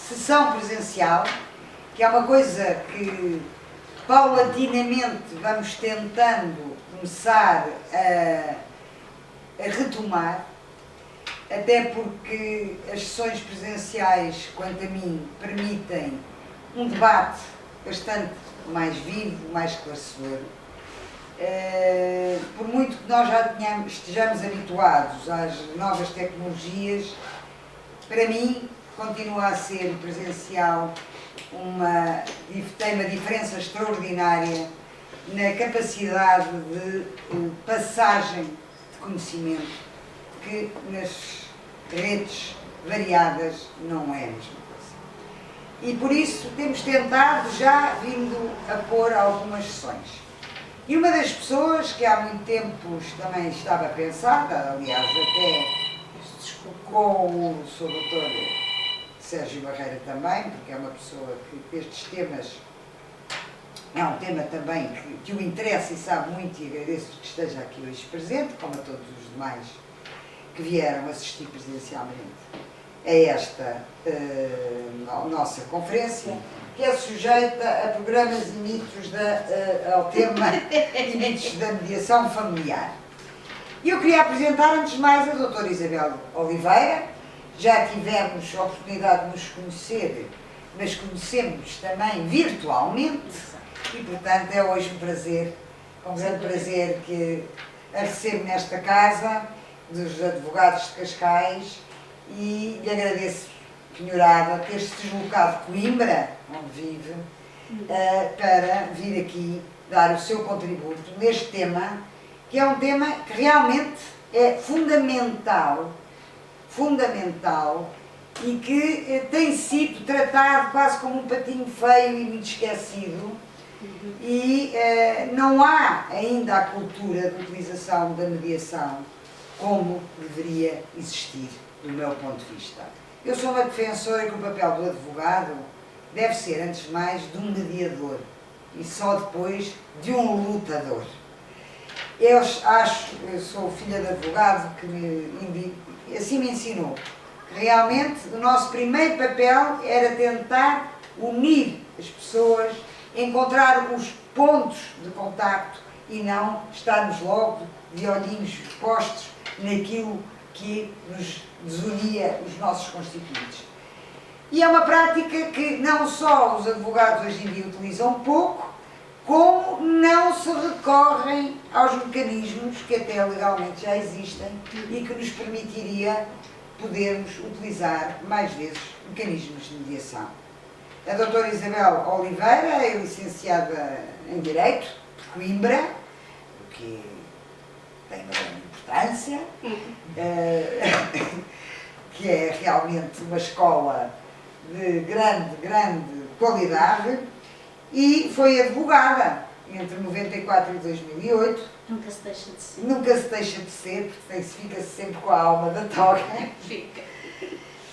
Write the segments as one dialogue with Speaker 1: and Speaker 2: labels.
Speaker 1: Sessão presencial, que é uma coisa que paulatinamente vamos tentando começar a retomar, até porque as sessões presenciais, quanto a mim, permitem um debate bastante mais vivo, mais esclarecedor. Por muito que nós já estejamos habituados às novas tecnologias, para mim continua a ser presencial tem uma diferença extraordinária na capacidade de passagem de conhecimento, que nas redes variadas não é a mesma coisa. E por isso temos tentado, já vindo a pôr algumas sessões. E uma das pessoas que há muito tempo também estava pensada, aliás até com o Sr. Dr. Sérgio Barreira também, porque é uma pessoa que estes temas é um tema também que o interessa e sabe muito, e agradeço que esteja aqui hoje presente, como a todos os demais que vieram assistir presencialmente a esta nossa conferência, que é sujeita a programas e mitos ao tema e mitos da mediação familiar. E eu queria apresentar, antes de mais, a doutora Isabel Oliveira. Já tivemos a oportunidade de nos conhecer, mas conhecemos também virtualmente, e portanto é hoje um prazer, um grande prazer que a recebo nesta casa dos advogados de Cascais, e lhe agradeço, senhorada, ter-se deslocado de Coimbra, onde vive, para vir aqui dar o seu contributo neste tema, que é um tema que realmente é fundamental e que tem sido tratado quase como um patinho feio e muito esquecido, e não há ainda a cultura de utilização da mediação como deveria existir, do meu ponto de vista. Eu sou uma defensora que o papel do advogado deve ser, antes de mais, de um mediador e só depois de um lutador. Eu sou filha de advogado que assim me ensinou que realmente o nosso primeiro papel era tentar unir as pessoas, encontrar os pontos de contacto e não estarmos logo de olhinhos postos naquilo que nos desunia os nossos constituintes. E é uma prática que não só os advogados hoje em dia utilizam pouco, como não se recorrem aos mecanismos que até legalmente já existem e que nos permitiria podermos utilizar mais vezes mecanismos de mediação. A doutora Isabel Oliveira é licenciada em Direito de Coimbra, o que tem uma grande importância, que é realmente uma escola de grande qualidade, e foi advogada entre 94 e 2008.
Speaker 2: Nunca se deixa de ser.
Speaker 1: Nunca se deixa de ser, porque fica-se sempre com a alma da toga.
Speaker 2: Fica.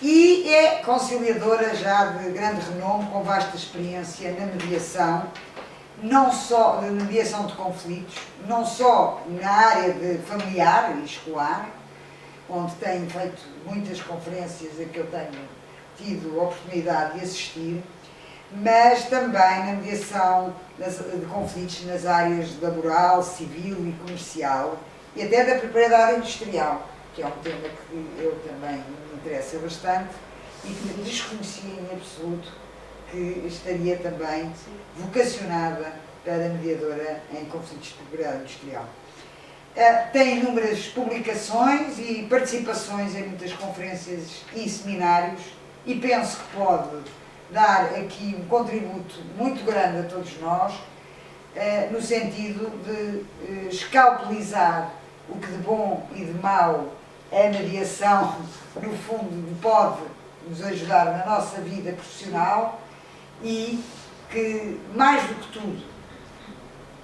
Speaker 1: E é conciliadora já de grande renome, com vasta experiência na mediação, não só na mediação de conflitos, não só na área de familiar e escolar, onde tenho feito muitas conferências a que eu tenho tido a oportunidade de assistir, mas também na mediação de conflitos nas áreas laboral, civil e comercial, e até da propriedade industrial, que é um tema que eu também me interessa bastante e que desconhecia em absoluto que estaria também vocacionada para mediadora em conflitos de propriedade industrial. Tem inúmeras publicações e participações em muitas conferências e seminários, e penso que pode dar aqui um contributo muito grande a todos nós, no sentido de escalpelizar o que de bom e de mau a mediação, no fundo, pode nos ajudar na nossa vida profissional, e que, mais do que tudo,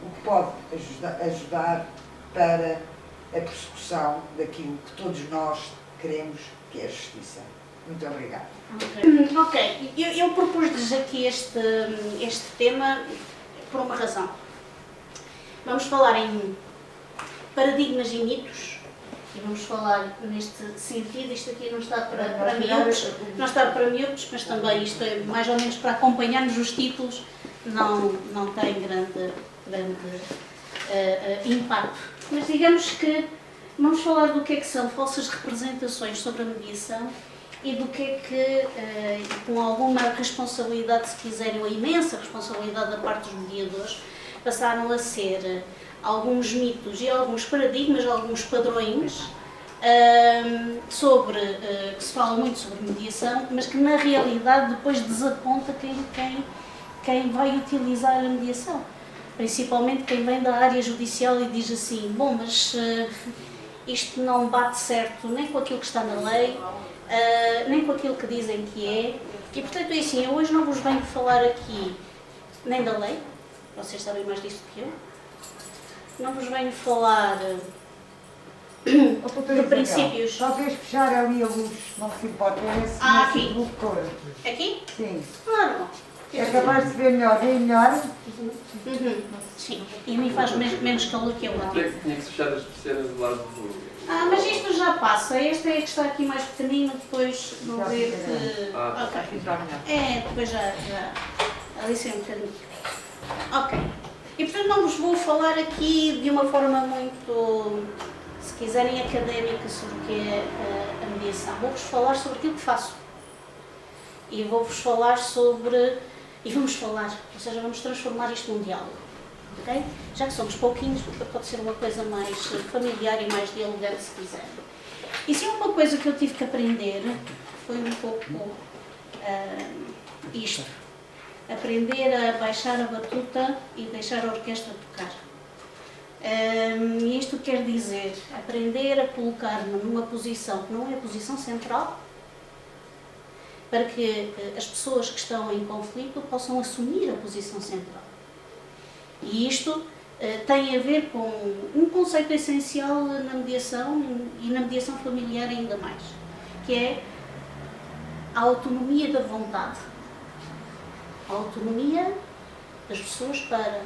Speaker 1: o que pode ajudar para a persecução daquilo que todos nós queremos, que é a justiça. Muito obrigada.
Speaker 2: Ok, eu propus-lhes aqui este tema por uma razão. Vamos falar em paradigmas e mitos, e vamos falar neste sentido. Isto aqui não está para miúdos, não está para miúdos, mas também isto é mais ou menos para acompanharmos os títulos, não tem grande impacto. Mas digamos que vamos falar do que é que são falsas representações sobre a mediação e do que é que, com alguma responsabilidade, se quiserem, ou imensa responsabilidade da parte dos mediadores, passaram a ser alguns mitos e alguns paradigmas, alguns padrões que se fala muito sobre mediação, mas que na realidade depois desaponta quem vai utilizar a mediação. Principalmente quem vem da área judicial e diz assim, bom, mas isto não bate certo nem com aquilo que está na lei, nem com aquilo que dizem que é. E portanto é assim, eu hoje não vos venho falar aqui nem da lei, vocês sabem mais disso que eu, não vos venho falar de princípios.
Speaker 1: Só queres fechar ali a luz, não se importa,
Speaker 2: aqui?
Speaker 1: Aqui? Sim.
Speaker 2: Claro.
Speaker 1: É capaz de ver melhor, bem melhor.
Speaker 2: Sim, e a mim faz menos calor que eu lá.
Speaker 3: Tinha que fechar as persianas do lado do...
Speaker 2: Mas isto já passa. Este é que está aqui mais pequenino, depois vou ver que... Ok. Depois já... Ali sim um bocadinho. Ok. E portanto não vos vou falar aqui de uma forma muito, se quiserem, académica sobre o que é a mediação. Vou-vos falar sobre aquilo que faço. E vou-vos falar sobre... E vamos falar, ou seja, vamos transformar isto num diálogo. Okay? Já que somos pouquinhos, pode ser uma coisa mais familiar e mais dialogante, se quiser. E se uma coisa que eu tive que aprender foi um pouco isto. Aprender a baixar a batuta e deixar a orquestra tocar. E isto quer dizer aprender a colocar-me numa posição que não é a posição central, para que as pessoas que estão em conflito possam assumir a posição central. E isto tem a ver com um conceito essencial na mediação e na mediação familiar ainda mais, que é a autonomia da vontade. A autonomia das pessoas para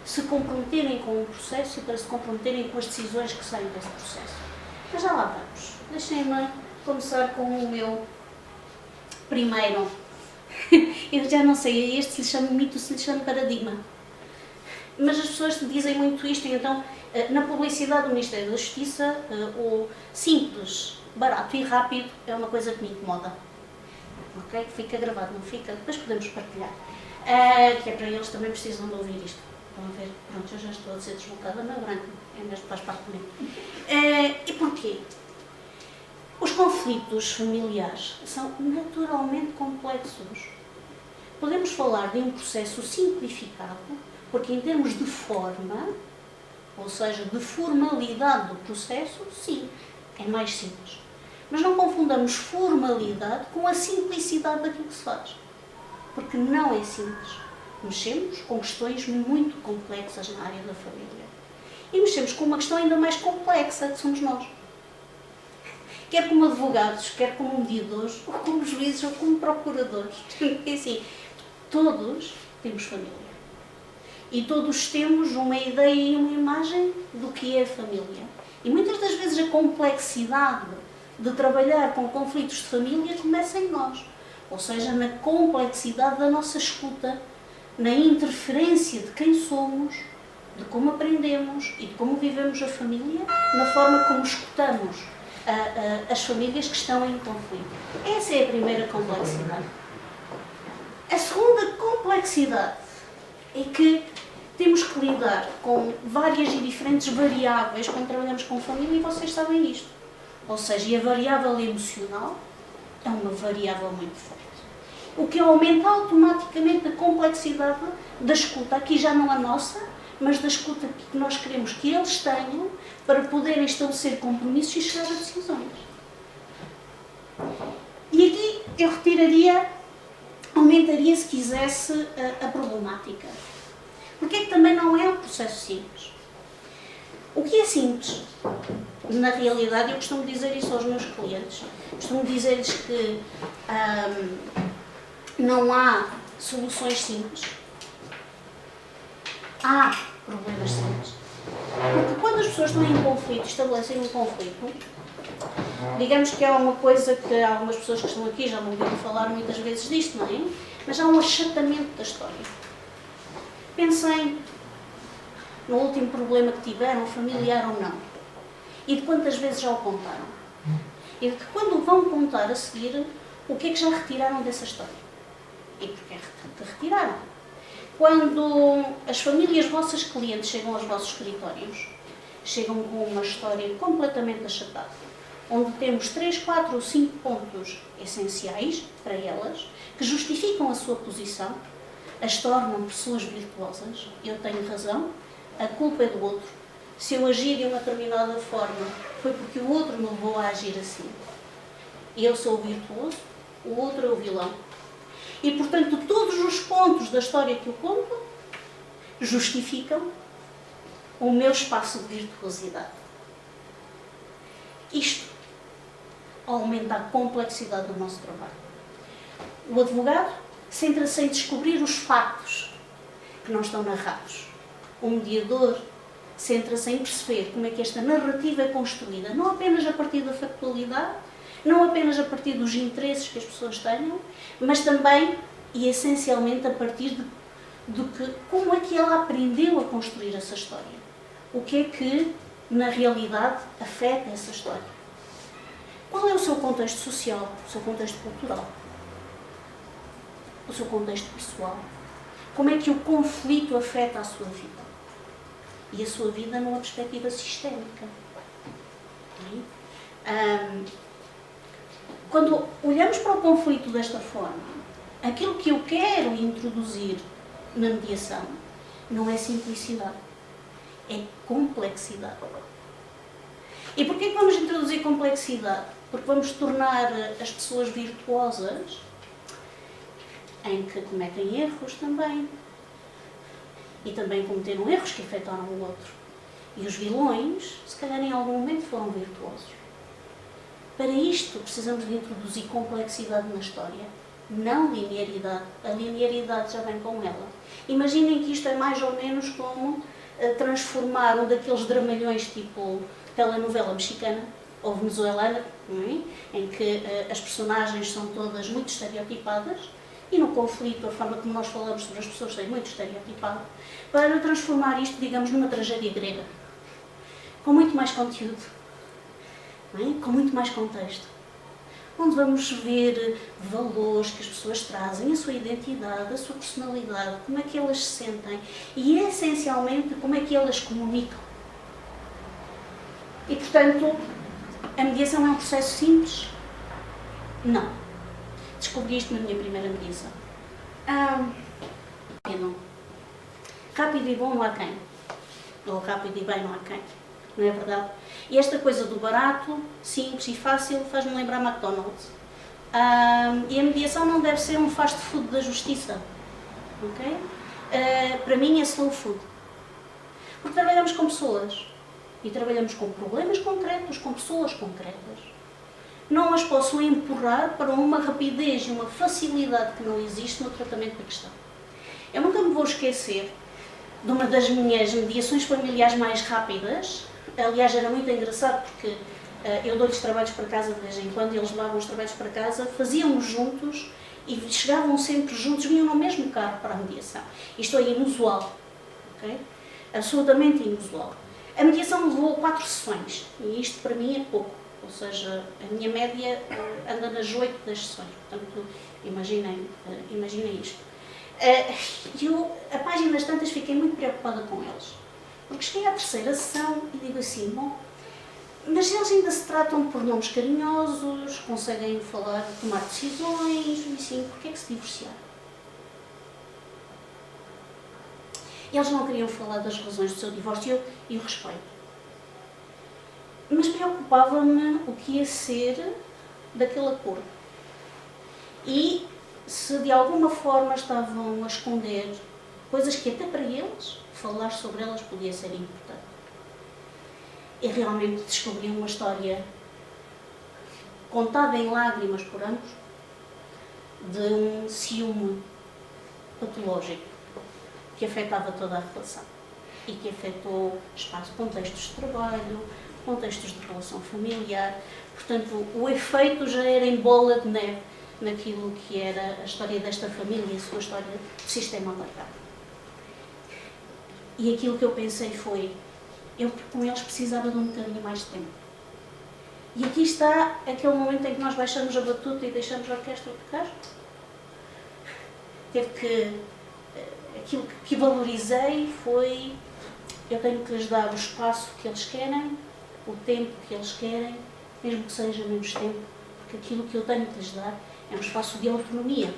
Speaker 2: se comprometerem com o processo e para se comprometerem com as decisões que saem desse processo. Mas já lá vamos. Deixem-me começar com o meu primeiro. Eu já não sei, este se lhe chama mito, se lhe chama paradigma. Mas as pessoas dizem muito isto, e então, na publicidade do Ministério da Justiça, o simples, barato e rápido é uma coisa que me incomoda. Ok? Fica gravado, não fica? Depois podemos partilhar. Que é para eles também precisam de ouvir isto. Estão a ver? Pronto, eu já estou a ser deslocada na branca, é mesmo faz parte de mim. E porquê? Os conflitos familiares são naturalmente complexos. Podemos falar de um processo simplificado, porque em termos de forma, ou seja, de formalidade do processo, sim, é mais simples. Mas não confundamos formalidade com a simplicidade daquilo que se faz. Porque não é simples. Mexemos com questões muito complexas na área da família. E mexemos com uma questão ainda mais complexa, que somos nós. Quer como advogados, quer como mediadores, ou como juízes, ou como procuradores. É assim, todos temos família. E todos temos uma ideia e uma imagem do que é a família. E muitas das vezes a complexidade de trabalhar com conflitos de família começa em nós. Ou seja, na complexidade da nossa escuta, na interferência de quem somos, de como aprendemos e de como vivemos a família, na forma como escutamos as famílias que estão em conflito. Essa é a primeira complexidade. A segunda complexidade é que temos que lidar com várias e diferentes variáveis quando trabalhamos com família, e vocês sabem isto. Ou seja, e a variável emocional é uma variável muito forte. O que aumenta automaticamente a complexidade da escuta, aqui já não a nossa, mas da escuta que nós queremos que eles tenham para poderem estabelecer compromissos e chegar a decisões. E aqui eu retiraria, aumentaria, se quisesse, a problemática. Porque é que também não é um processo simples. O que é simples? Na realidade, eu costumo dizer isso aos meus clientes. Costumo dizer-lhes que não há soluções simples. há problemas sérios. Porque quando as pessoas estão em conflito, estabelecem um conflito, digamos que há uma coisa que algumas pessoas que estão aqui já me ouviram falar muitas vezes disto, não é? Mas há um achatamento da história. Pensem no último problema que tiveram, familiar ou não, e de quantas vezes já o contaram. E de que quando vão contar a seguir, o que é que já retiraram dessa história? E porquê que retiraram? Quando as famílias vossas clientes chegam aos vossos escritórios, chegam com uma história completamente achatada, onde temos 3, 4 ou 5 pontos essenciais para elas, que justificam a sua posição, as tornam pessoas virtuosas. Eu tenho razão, a culpa é do outro. Se eu agir de uma determinada forma, foi porque o outro me levou a agir assim. Eu sou o virtuoso, o outro é o vilão. E, portanto, todos os pontos da história que eu conto justificam o meu espaço de virtuosidade. Isto aumenta a complexidade do nosso trabalho. O advogado centra-se em descobrir os factos que não estão narrados. O mediador centra-se em perceber como é que esta narrativa é construída, não apenas a partir da factualidade, não apenas a partir dos interesses que as pessoas tenham, mas também e essencialmente a partir de como é que ela aprendeu a construir essa história. O que é que, na realidade, afeta essa história. Qual é o seu contexto social, o seu contexto cultural, o seu contexto pessoal? Como é que o conflito afeta a sua vida? E a sua vida numa perspectiva sistémica. Quando olhamos para o conflito desta forma, aquilo que eu quero introduzir na mediação não é simplicidade, é complexidade. E porquê que vamos introduzir complexidade? Porque vamos tornar as pessoas virtuosas, em que cometem erros também, e também cometeram erros que afetaram o outro. E os vilões, se calhar em algum momento foram virtuosos. Para isto precisamos de introduzir complexidade na história, não linearidade. A linearidade já vem com ela. Imaginem que isto é mais ou menos como transformar um daqueles dramalhões tipo telenovela mexicana ou venezuelana, não é? Em que as personagens são todas muito estereotipadas, e no conflito, a forma como nós falamos sobre as pessoas é muito estereotipada, para transformar isto, digamos, numa tragédia grega, com muito mais conteúdo, não é? Com muito mais contexto, onde vamos ver valores que as pessoas trazem, a sua identidade, a sua personalidade, como é que elas se sentem e, essencialmente, como é que elas comunicam. E, portanto, a mediação é um processo simples? Não. Descobri isto na minha primeira mediação. Rápido e bom não há quem. Ou rápido e bem não há quem. Não é verdade? E esta coisa do barato, simples e fácil faz-me lembrar McDonald's. E a mediação não deve ser um fast food da justiça. Okay? Para mim é slow food. Porque trabalhamos com pessoas. E trabalhamos com problemas concretos, com pessoas concretas. Não as posso empurrar para uma rapidez e uma facilidade que não existe no tratamento da questão. Eu nunca me vou esquecer de uma das minhas mediações familiares mais rápidas. Aliás, era muito engraçado porque eu dou-lhes trabalhos para casa de vez em quando, eles levavam os trabalhos para casa, fazíamos juntos e chegavam sempre juntos, vinham no mesmo carro para a mediação. Isto é inusual, okay? Absolutamente inusual. A mediação levou 4 sessões e isto para mim é pouco. Ou seja, a minha média anda nas 8 das sessões. Portanto, imaginem isto. Eu, a páginas tantas, fiquei muito preocupada com eles. Porque cheguei à 3ª sessão e digo assim, bom, mas eles ainda se tratam por nomes carinhosos, conseguem falar, tomar decisões, e assim, porquê é que se divorciaram? Eles não queriam falar das razões do seu divórcio e eu respeito. Mas preocupava-me o que ia ser daquele acordo. E se de alguma forma estavam a esconder coisas que até para eles, falar sobre elas podia ser importante. E realmente descobri uma história contada em lágrimas por ambos, de um ciúme patológico, que afetava toda a relação e que afetou espaço, contextos de trabalho, contextos de relação familiar. Portanto, o efeito já era em bola de neve naquilo que era a história desta família e a sua história de sistema alargado. E aquilo que eu pensei foi, eu com eles precisava de um bocadinho mais de tempo. E aqui está aquele momento em que nós baixamos a batuta e deixamos a orquestra tocar. Teve que... Aquilo que valorizei foi, eu tenho que lhes dar o espaço que eles querem, o tempo que eles querem, mesmo que seja menos tempo, porque aquilo que eu tenho que lhes dar é um espaço de autonomia.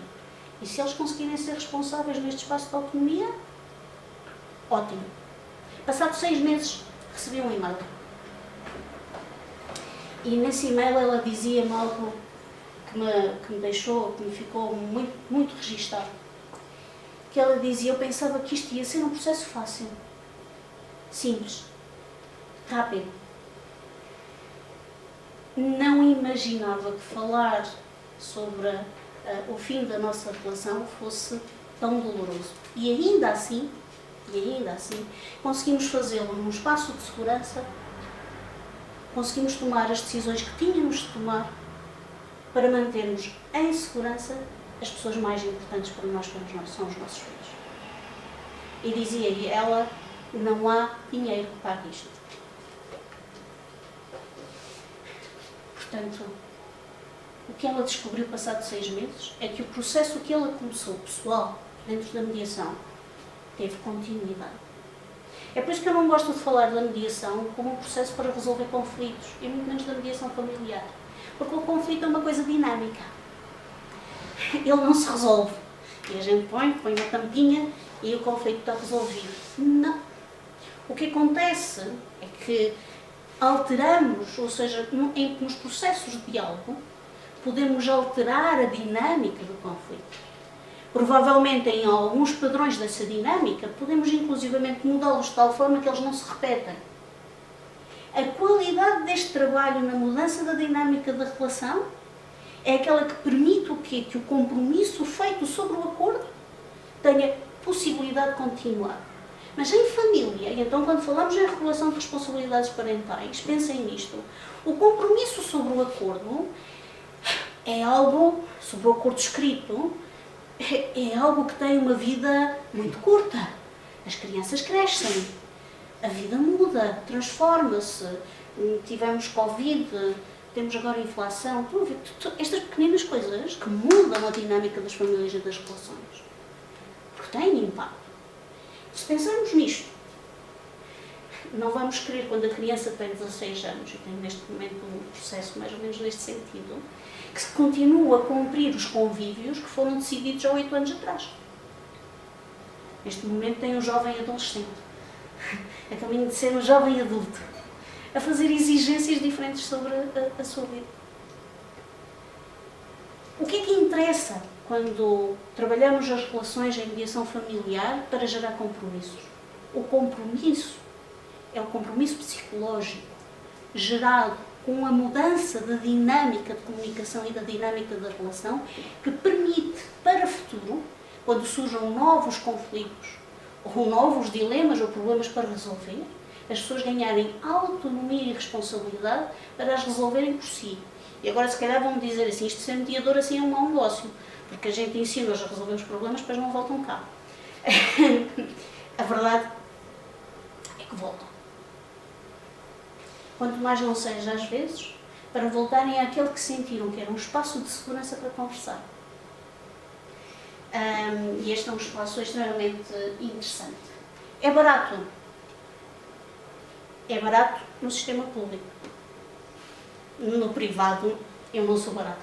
Speaker 2: E se eles conseguirem ser responsáveis neste espaço de autonomia, ótimo. Passado 6 meses, recebi um e-mail. E nesse e-mail ela dizia-me algo que me deixou, que me ficou muito, muito registado. Que ela dizia, eu pensava que isto ia ser um processo fácil, simples, rápido. Não imaginava que falar sobre o fim da nossa relação fosse tão doloroso. E ainda assim, conseguimos fazê-lo num espaço de segurança, conseguimos tomar as decisões que tínhamos de tomar para mantermos em segurança as pessoas mais importantes para nós, são os nossos filhos. E dizia-lhe ela, não há dinheiro que pague isto. Portanto, o que ela descobriu passado 6 meses é que o processo que ela começou, pessoal, dentro da mediação, teve continuidade. É por isso que eu não gosto de falar da mediação como um processo para resolver conflitos, e muito menos da mediação familiar. Porque o conflito é uma coisa dinâmica. Ele não se resolve. E a gente põe uma tampinha e o conflito está resolvido. Não. O que acontece é que alteramos, ou seja, nos processos de diálogo, podemos alterar a dinâmica do conflito. Provavelmente, em alguns padrões dessa dinâmica, podemos inclusivamente mudá-los de tal forma que eles não se repetem. A qualidade deste trabalho na mudança da dinâmica da relação é aquela que permite o quê? Que o compromisso feito sobre o acordo tenha possibilidade de continuar. Mas em família, e então quando falamos em regulação de responsabilidades parentais, pensem nisto, o compromisso sobre o acordo é algo, sobre o acordo escrito, é algo que tem uma vida muito curta. As crianças crescem, a vida muda, transforma-se, tivemos Covid, temos agora inflação, estas pequenas coisas que mudam a dinâmica das famílias e das relações, porque têm impacto. Se pensarmos nisto, não vamos querer, quando a criança tem 16 anos, e tem neste momento um processo mais ou menos neste sentido, que se continue a cumprir os convívios que foram decididos há 8 anos atrás. Neste momento tem um jovem adolescente, a caminho de ser um jovem adulto, a fazer exigências diferentes sobre a sua vida. O que é que interessa quando trabalhamos as relações em mediação familiar para gerar compromissos? O compromisso é o compromisso psicológico gerado com a mudança da dinâmica de comunicação e da dinâmica da relação que permite, para o futuro, quando surjam novos conflitos ou novos dilemas ou problemas para resolver, as pessoas ganharem autonomia e responsabilidade para as resolverem por si. E agora, se calhar, vão dizer assim, isto de ser mediador assim é um mau negócio, porque a gente ensina-os a resolver os problemas, depois não voltam cá. A verdade é que voltam. Quanto mais não seja, às vezes, para voltarem àquele que sentiram que era um espaço de segurança para conversar. E este é um espaço extremamente interessante. É barato. É barato no sistema público. No privado, eu não sou barata.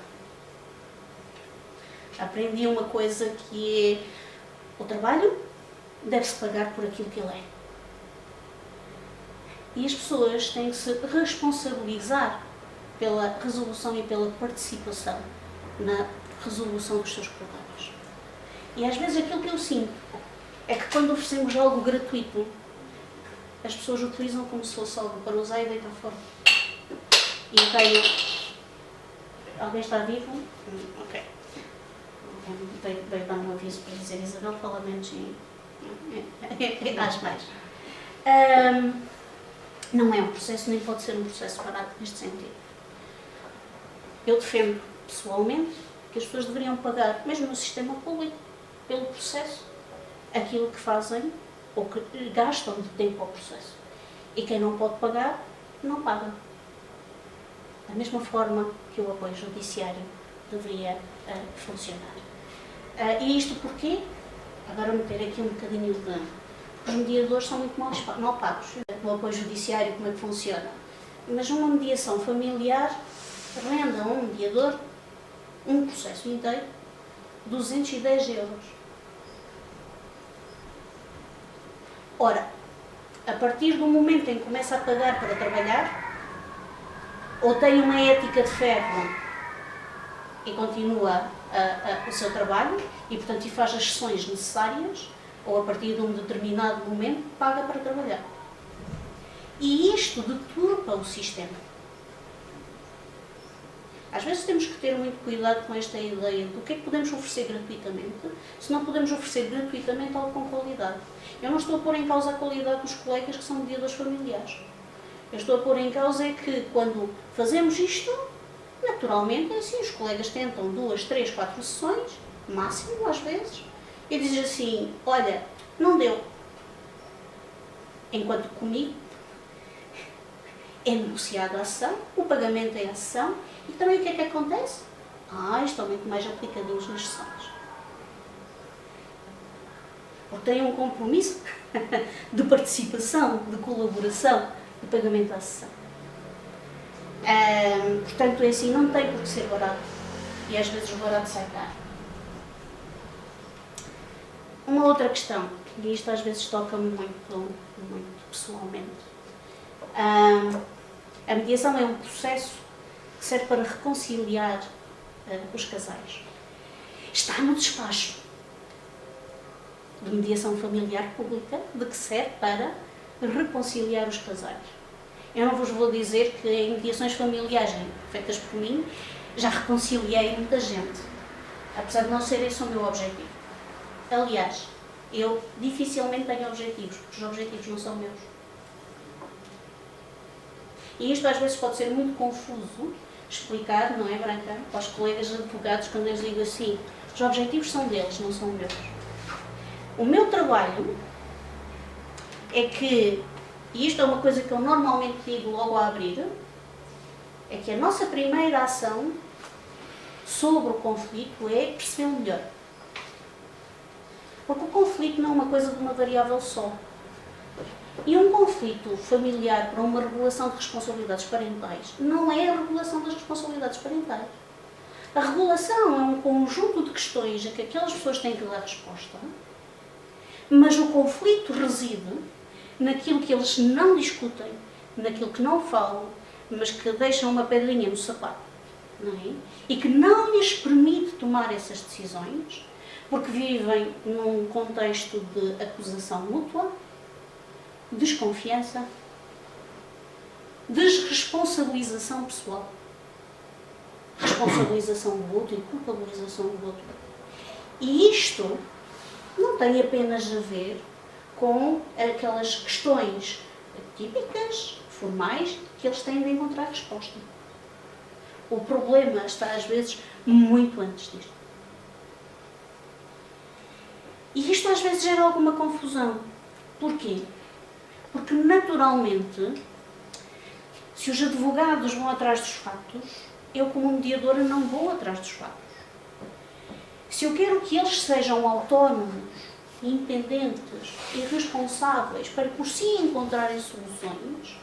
Speaker 2: Aprendi uma coisa que é: o trabalho deve-se pagar por aquilo que ele é. E as pessoas têm que se responsabilizar pela resolução e pela participação na resolução dos seus problemas. E às vezes aquilo que eu sinto é que quando oferecemos algo gratuito, as pessoas utilizam como se fosse algo para usar e deitar fora. E eu caio... Alguém está vivo? Ok. Veio dar um aviso para dizer: Isabel, fala menos e Às mais. Não é um processo, nem pode ser um processo barato neste sentido. Eu defendo, pessoalmente, que as pessoas deveriam pagar, mesmo no sistema público, pelo processo, aquilo que fazem ou que gastam de tempo ao processo. E quem não pode pagar, não paga. Da mesma forma que o apoio judiciário deveria funcionar. E isto porquê? Agora meter aqui um bocadinho de... Os mediadores são muito mal pagos. O apoio judiciário, como é que funciona? Mas uma mediação familiar rende a um mediador um processo inteiro 210 euros. Ora, a partir do momento em que começa a pagar para trabalhar, ou tem uma ética de ferro e continua o seu trabalho e, portanto, e faz as sessões necessárias, ou a partir de um determinado momento paga para trabalhar. E isto deturpa o sistema. Às vezes temos que ter muito cuidado com esta ideia do que é que podemos oferecer gratuitamente, se não podemos oferecer gratuitamente algo com qualidade. Eu não estou a pôr em causa a qualidade dos colegas que são mediadores familiares. Eu estou a pôr em causa é que quando fazemos isto, naturalmente, assim, os colegas tentam 2, 3, 4 sessões, máximo às vezes, e dizem assim, olha, não deu. Enquanto comigo é negociada a sessão, o pagamento é a sessão, e também o que é que acontece? Estão muito mais aplicadinhos nas sessões. Porque têm um compromisso de participação, de colaboração, de pagamento à sessão. Portanto, é assim, não tem por que ser barato. E às vezes o barato sai caro. Uma outra questão, e isto às vezes toca-me muito pessoalmente. A mediação é um processo que serve para reconciliar os casais. Está no despacho de mediação familiar pública, de que serve para reconciliar os casais. Eu não vos vou dizer que em mediações familiares feitas por mim, já reconciliei muita gente, apesar de não ser esse o meu objetivo. Aliás, eu dificilmente tenho objetivos, porque os objetivos não são meus. E isto às vezes pode ser muito confuso explicar, não é, Branca, aos colegas advogados quando eles digam assim, os objetivos são deles, não são meus. O meu trabalho é que, e isto é uma coisa que eu normalmente digo logo a abrir, é que a nossa primeira ação sobre o conflito é perceber melhor. Porque o conflito não é uma coisa de uma variável só. E um conflito familiar para uma regulação de responsabilidades parentais não é a regulação das responsabilidades parentais. A regulação é um conjunto de questões a que aquelas pessoas têm que dar resposta, mas o conflito reside naquilo que eles não discutem, naquilo que não falam, mas que deixam uma pedrinha no sapato, não é? E que não lhes permite tomar essas decisões, porque vivem num contexto de acusação mútua, desconfiança, desresponsabilização pessoal, responsabilização do outro e culpabilização do outro. E isto não tem apenas a ver com aquelas questões típicas, formais, que eles têm de encontrar resposta. O problema está, às vezes, muito antes disto. E isto, às vezes, gera alguma confusão. Porquê? Porque, naturalmente, se os advogados vão atrás dos fatos, eu, como mediadora, não vou atrás dos fatos. Se eu quero que eles sejam autónomos, independentes e responsáveis para por si encontrarem soluções,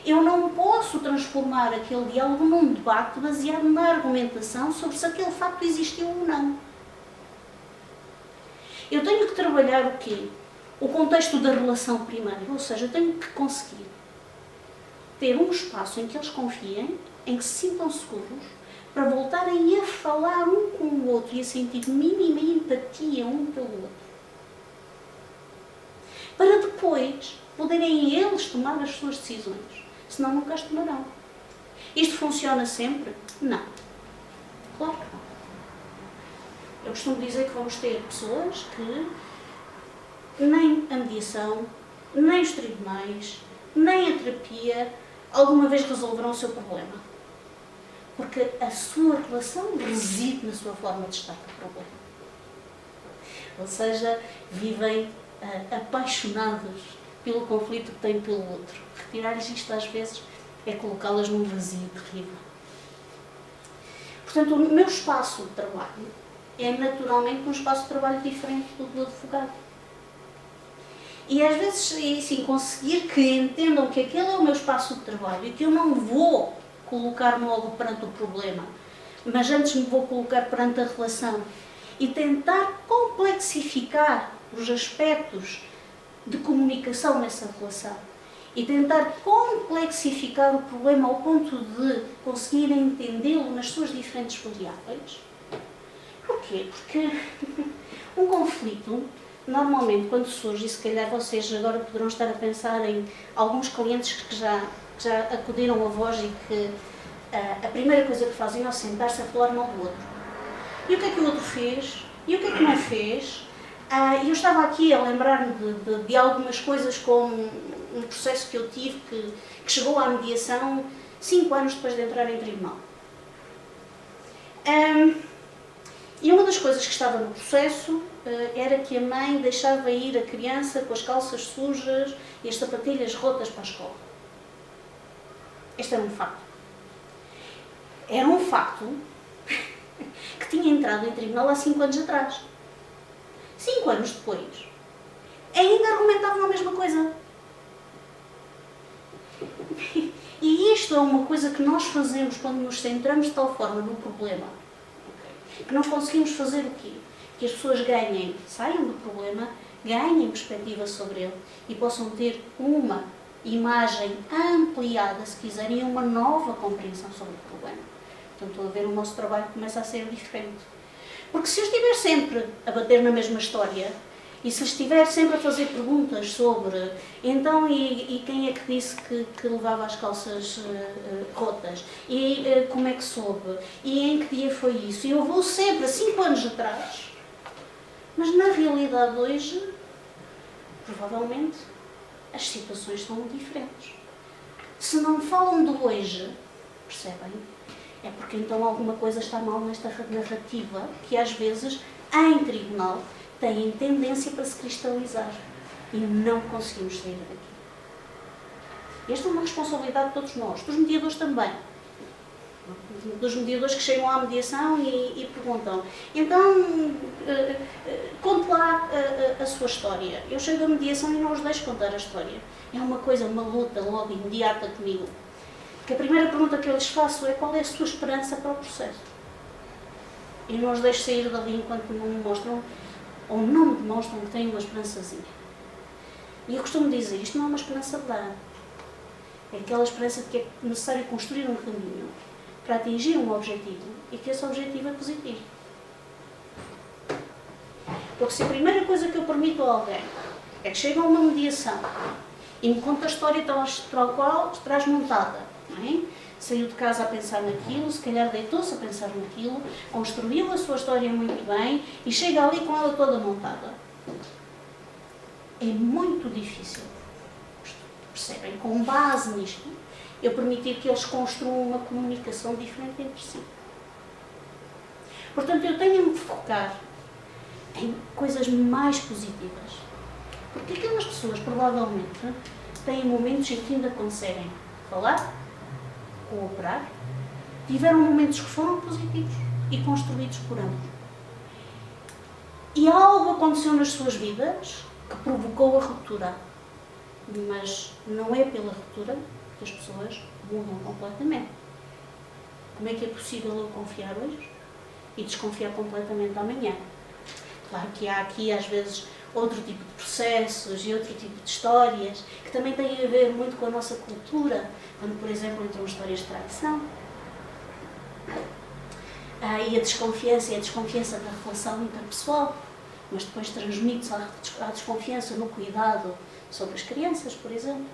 Speaker 2: eu não posso transformar aquele diálogo num debate baseado na argumentação sobre se aquele facto existiu ou não. Eu tenho que trabalhar o quê? O contexto da relação primária, ou seja, eu tenho que conseguir ter um espaço em que eles confiem, em que se sintam seguros, para voltarem a falar um com o outro e a sentir mínima empatia um pelo outro. Para depois poderem eles tomar as suas decisões, senão nunca as tomarão. Isto funciona sempre? Não. Claro que não. Eu costumo dizer que vamos ter pessoas que nem a mediação, nem os tribunais, nem a terapia alguma vez resolverão o seu problema. Porque a sua relação reside na sua forma de estar com o problema. Ou seja, vivem apaixonados pelo conflito que têm pelo outro. Retirar-lhes isto às vezes é colocá-las num vazio terrível. Portanto, o meu espaço de trabalho é naturalmente um espaço de trabalho diferente do advogado. E às vezes, assim, conseguir que entendam que aquele é o meu espaço de trabalho e que eu não vou colocar-me logo perante o problema, mas antes me vou colocar perante a relação e tentar complexificar os aspectos de comunicação nessa relação e tentar complexificar o problema ao ponto de conseguir entendê-lo nas suas diferentes variáveis. Porquê? Porque um conflito, normalmente, quando surge, e se calhar vocês agora poderão estar a pensar em alguns clientes que já acudiram a vós e que a primeira coisa que fazem é sentar-se a falar mal do outro. E o que é que o outro fez? E o que é que não fez? Eu estava aqui a lembrar-me de algumas coisas, como um processo que eu tive que chegou à mediação 5 anos depois de entrar em tribunal. E uma das coisas que estava no processo era que a mãe deixava ir a criança com as calças sujas e as sapatilhas rotas para a escola. Este era um facto. Era um facto que tinha entrado em tribunal há 5 anos atrás. 5 anos depois, ainda argumentavam a mesma coisa. E isto é uma coisa que nós fazemos quando nos centramos de tal forma no problema, que nós conseguimos fazer o quê? Que as pessoas saiam do problema, ganhem perspectiva sobre ele e possam ter uma imagem ampliada, se quiserem, uma nova compreensão sobre o problema. Portanto, a ver, o nosso trabalho começa a ser diferente. Porque se eu estiver sempre a bater na mesma história, e se estiver sempre a fazer perguntas sobre então e quem é que disse que levava as calças rotas, e como é que soube, e em que dia foi isso, e eu vou sempre a 5 anos atrás, mas na realidade hoje, provavelmente, as situações são diferentes. Se não falam do hoje, percebem? É porque então alguma coisa está mal nesta narrativa que às vezes, em tribunal, têm tendência para se cristalizar e não conseguimos sair daqui. Esta é uma responsabilidade de todos nós, dos mediadores também. Dos mediadores que chegam à mediação e perguntam, então, conte lá a sua história. Eu chego à mediação e não os deixo contar a história. É uma coisa, uma luta logo imediata comigo. Que a primeira pergunta que eu lhes faço é qual é a sua esperança para o processo. E não os deixo sair dali enquanto não me mostram, ou não me demonstram que têm uma esperançazinha. E eu costumo dizer, isto não é uma esperança de dar. É aquela esperança de que é necessário construir um caminho para atingir um objetivo e que esse objetivo é positivo. Porque se a primeira coisa que eu permito a alguém é que chega a uma mediação e me conta a história tal qual traz montada, não é? Saiu de casa a pensar naquilo, se calhar deitou-se a pensar naquilo, construiu a sua história muito bem e chega ali com ela toda montada. É muito difícil, percebem? Com base nisto, eu permitir que eles construam uma comunicação diferente entre si. Portanto, eu tenho-me de focar em coisas mais positivas. Porque aquelas pessoas, provavelmente, têm momentos em que ainda conseguem falar, cooperar, tiveram momentos que foram positivos e construídos por ambos. E algo aconteceu nas suas vidas que provocou a ruptura. Mas não é pela ruptura que as pessoas mudam completamente. Como é que é possível eu confiar hoje e desconfiar completamente amanhã? Claro que há aqui, às vezes, outro tipo de processos e outro tipo de histórias que também têm a ver muito com a nossa cultura, quando, por exemplo, entram histórias de traição. E a desconfiança da relação interpessoal, mas depois transmite-se a desconfiança no cuidado sobre as crianças, por exemplo.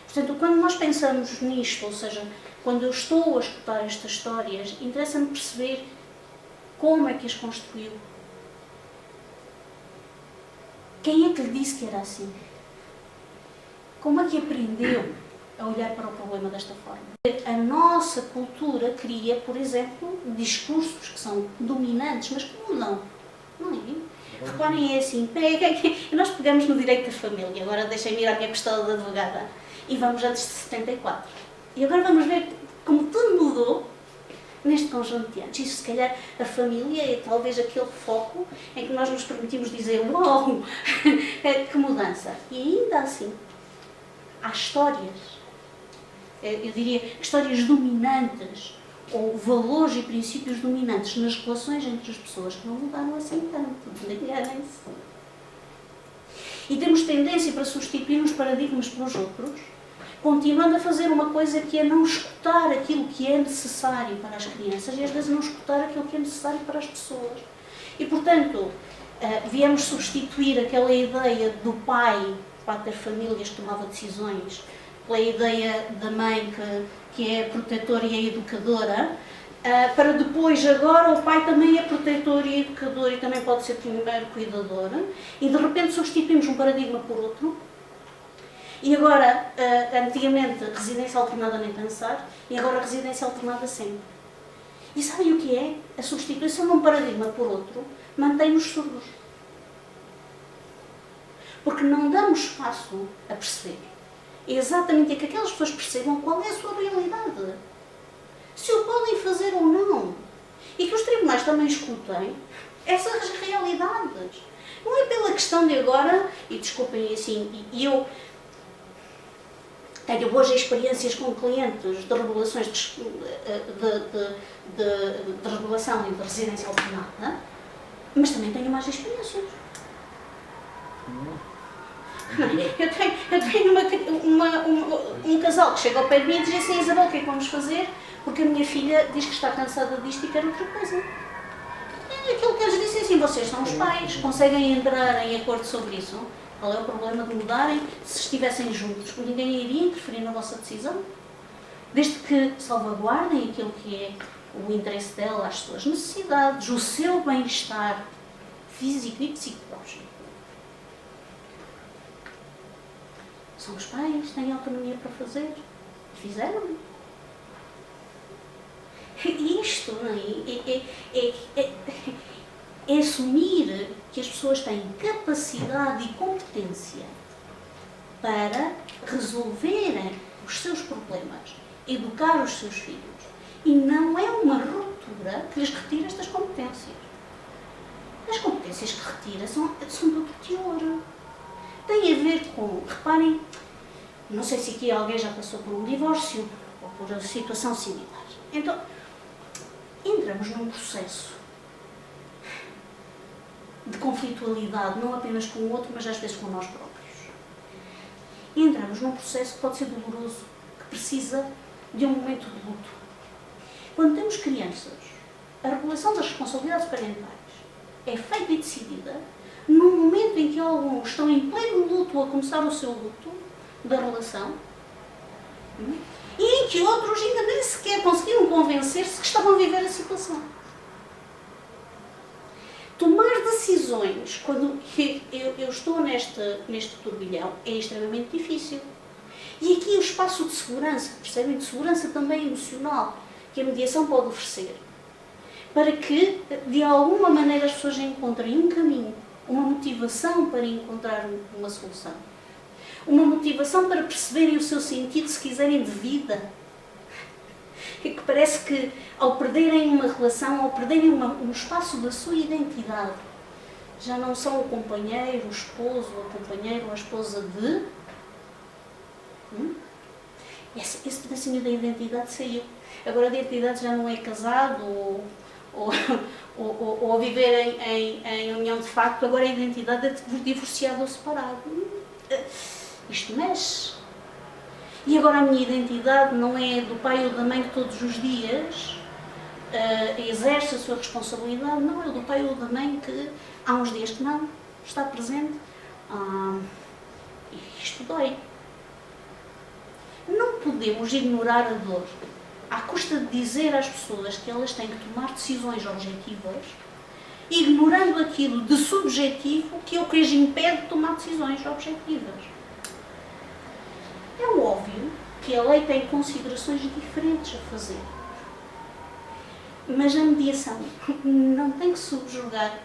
Speaker 2: Portanto, quando nós pensamos nisto, ou seja, quando eu estou a escutar estas histórias, interessa-me perceber como é que as construiu. Quem é que lhe disse que era assim? Como é que aprendeu a olhar para o problema desta forma? A nossa cultura cria, por exemplo, discursos que são dominantes, mas que mudam. Não é? Reparem, é assim, nós pegamos no direito da família, agora deixem-me ir à minha pistola de advogada, e vamos antes de 74. E agora vamos ver como tudo mudou neste conjunto de anos. Isso, se calhar, a família é talvez aquele foco em que nós nos permitimos dizer: uau, que mudança! E ainda assim, há histórias, eu diria, histórias dominantes, ou valores e princípios dominantes nas relações entre as pessoas que não mudaram assim tanto. Enganem-se. E temos tendência para substituir uns paradigmas pelos outros, continuando a fazer uma coisa que é não escutar aquilo que é necessário para as crianças e às vezes não escutar aquilo que é necessário para as pessoas. E, portanto, viemos substituir aquela ideia do pai, pater famílias, que tomava decisões, pela ideia da mãe que é a protetora e a educadora, para depois, agora, o pai também é protetor e educador e também pode ser primeiro cuidador, e de repente substituímos um paradigma por outro. E agora, antigamente, residência alternada nem pensar, e agora residência alternada sempre. E sabem o que é? A substituição de um paradigma por outro mantém-nos surdos. Porque não damos espaço a perceber. É exatamente que aquelas pessoas percebam qual é a sua realidade. Se o podem fazer ou não. E que os tribunais também escutem essas realidades. Não é pela questão de agora, e desculpem assim, e eu tenho boas experiências com clientes de regulações de regulação e de residência alternada, mas também tenho mais experiências. Eu tenho um casal que chega ao pé de mim e diz assim: Isabel, o que é que vamos fazer? Porque a minha filha diz que está cansada disto e quer outra coisa. Aquilo que eles dizem assim: vocês são os pais, conseguem entrar em acordo sobre isso? Qual é o problema de mudarem se estivessem juntos? Ninguém iria interferir na vossa decisão? Desde que salvaguardem aquilo que é o interesse dela, as suas necessidades, o seu bem-estar físico e psicológico. São os pais, têm autonomia para fazer. Fizeram. E isto é assumir que as pessoas têm capacidade e competência para resolverem os seus problemas, educar os seus filhos. E não é uma ruptura que lhes retira estas competências. As competências que retira são de outro teor. Tem a ver com, reparem, não sei se aqui alguém já passou por um divórcio ou por uma situação similar. Então, entramos num processo de conflitualidade, não apenas com o outro, mas às vezes com nós próprios. Entramos num processo que pode ser doloroso, que precisa de um momento de luto. Quando temos crianças, a regulação das responsabilidades parentais é feita e decidida num momento em que alguns estão em pleno luto a começar o seu luto da relação e em que outros ainda nem sequer conseguiram convencer-se que estavam a viver a situação. Tomar decisões quando eu estou neste turbilhão é extremamente difícil. E aqui o espaço de segurança, percebem? De segurança também emocional, que a mediação pode oferecer, para que, de alguma maneira, as pessoas encontrem um caminho, uma motivação para encontrar uma solução. Uma motivação para perceberem o seu sentido, se quiserem, de vida. Que parece que, ao perderem uma relação, ao perderem um espaço da sua identidade, já não são o companheiro, o esposo, a companheira ou a esposa de... Esse pedacinho da identidade saiu. Agora a identidade já não é casado ou viver em união de facto, agora a identidade é divorciado ou separado. Isto mexe. E agora a minha identidade não é do pai ou da mãe que todos os dias exerce a sua responsabilidade, não, é do pai ou da mãe que há uns dias que não está presente. Isto dói. Não podemos ignorar a dor à custa de dizer às pessoas que elas têm que tomar decisões objetivas ignorando aquilo de subjetivo que é o que as impede de tomar decisões objetivas. É óbvio que a lei tem considerações diferentes a fazer, mas a mediação não tem que subjugar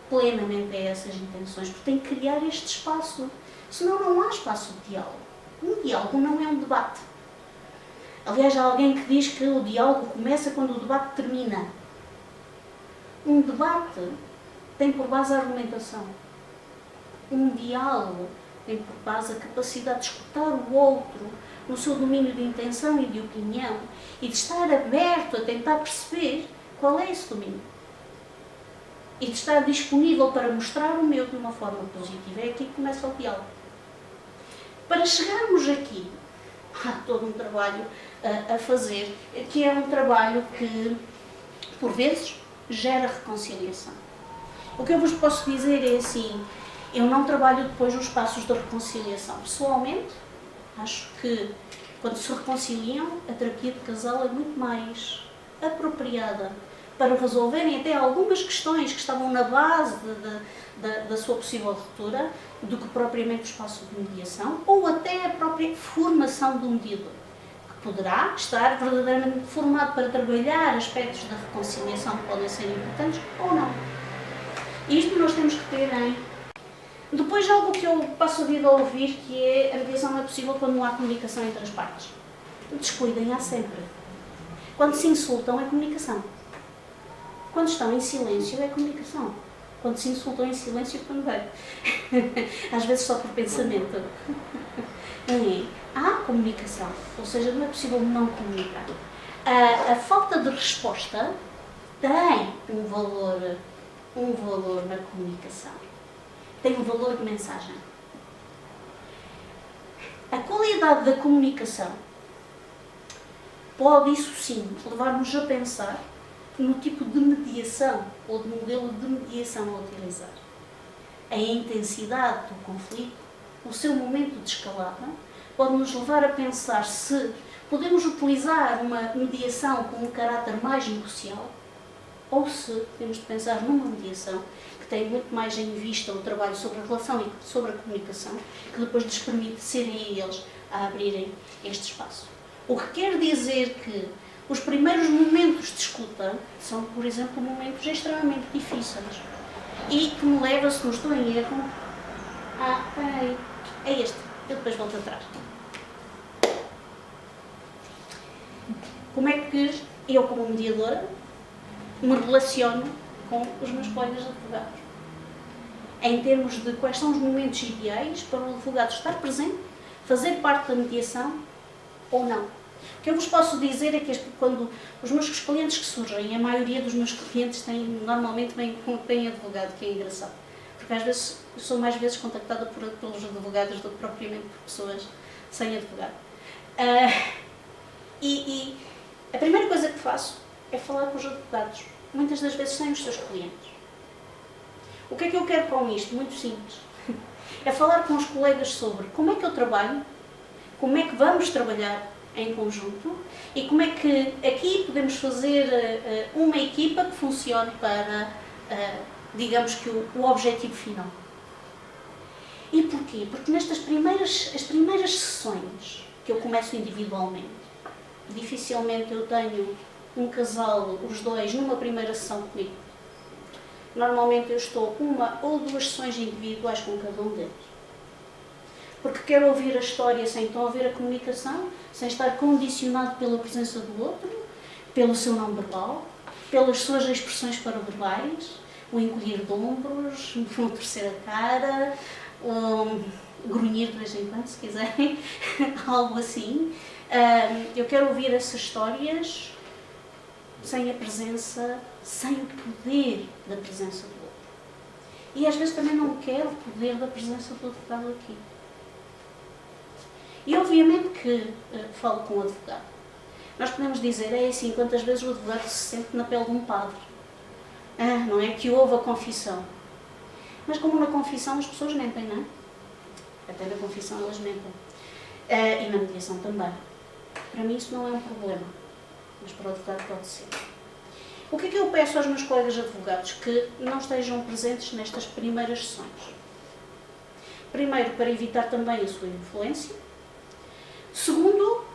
Speaker 2: plenamente a essas intenções, porque tem que criar este espaço, senão não há espaço de diálogo. Um diálogo não é um debate. Aliás, há alguém que diz que o diálogo começa quando o debate termina. Um debate tem por base a argumentação. Um diálogo tem por base a capacidade de escutar o outro no seu domínio de intenção e de opinião e de estar aberto a tentar perceber qual é esse domínio. E de estar disponível para mostrar o meu de uma forma positiva. É aqui que começa o diálogo. Para chegarmos aqui, há todo um trabalho a fazer, que é um trabalho que, por vezes, gera reconciliação. O que eu vos posso dizer é assim, eu não trabalho depois nos passos da reconciliação. Pessoalmente, acho que quando se reconciliam, a terapia de casal é muito mais apropriada para resolverem até algumas questões que estavam na base da sua possível ruptura, do que propriamente o espaço de mediação, ou até a própria formação do mediador, que poderá estar verdadeiramente formado para trabalhar aspectos da reconciliação que podem ser importantes ou não. Isto nós temos que ter em... Depois, algo que eu passo a vida a ouvir, que é a mediação não é possível quando não há comunicação entre as partes. Descuidem, há sempre. Quando se insultam, é comunicação. Quando estão em silêncio, é comunicação. Quando se insultam em silêncio, também. Às vezes só por pensamento. Há comunicação, ou seja, não é possível não comunicar. A falta de resposta tem um valor na comunicação. Tem um valor de mensagem. A qualidade da comunicação pode, isso sim, levar-nos a pensar no tipo de mediação ou de modelo de mediação a utilizar. A intensidade do conflito, o seu momento de escalada, pode nos levar a pensar se podemos utilizar uma mediação com um caráter mais negocial ou se temos de pensar numa mediação que tem muito mais em vista o trabalho sobre a relação e sobre a comunicação, que depois lhes permite serem eles a abrirem este espaço. O que quer dizer que os primeiros momentos de escuta são, por exemplo, momentos extremamente difíceis e que me leva, se não estou em erro, peraí, é este, eu depois volto atrás. Como é que eu, como mediadora, me relaciono com os meus colegas advogados? Em termos de quais são os momentos ideais para o advogado estar presente, fazer parte da mediação ou não. O que eu vos posso dizer é que quando os meus clientes que surgem, a maioria dos meus clientes normalmente têm advogado, que é engraçado. Porque às vezes eu sou mais vezes contactada pelos advogados do que propriamente por pessoas sem advogado. E a primeira coisa que faço é falar com os advogados, muitas das vezes sem os seus clientes. O que é que eu quero com isto? Muito simples. É falar com os colegas sobre como é que eu trabalho, como é que vamos trabalhar em conjunto e como é que aqui podemos fazer uma equipa que funcione para, digamos que, o objetivo final. E porquê? Porque nestas as primeiras sessões que eu começo individualmente, dificilmente eu tenho um casal, os dois, numa primeira sessão comigo. Normalmente eu estou uma ou duas sessões individuais com cada um deles. Porque quero ouvir a história sem então ouvir a comunicação, sem estar condicionado pela presença do outro, pelo seu não verbal, pelas suas expressões paraverbais, o encolher de ombros, um torcer a cara, grunhir de vez em quando, se quiserem, algo assim. Eu quero ouvir essas histórias sem a presença, sem o poder da presença do outro. E às vezes também não quero o poder da presença do advogado aqui. E obviamente que falo com o advogado. Nós podemos dizer, é assim, quantas vezes o advogado se sente na pele de um padre. Não é que houve a confissão. Mas como na confissão as pessoas mentem, não é? Até na confissão elas mentem. E na mediação também. Para mim isso não é um problema. Mas para o advogado pode ser. O que é que eu peço aos meus colegas advogados? Que não estejam presentes nestas primeiras sessões. Primeiro, para evitar também a sua influência. Segundo,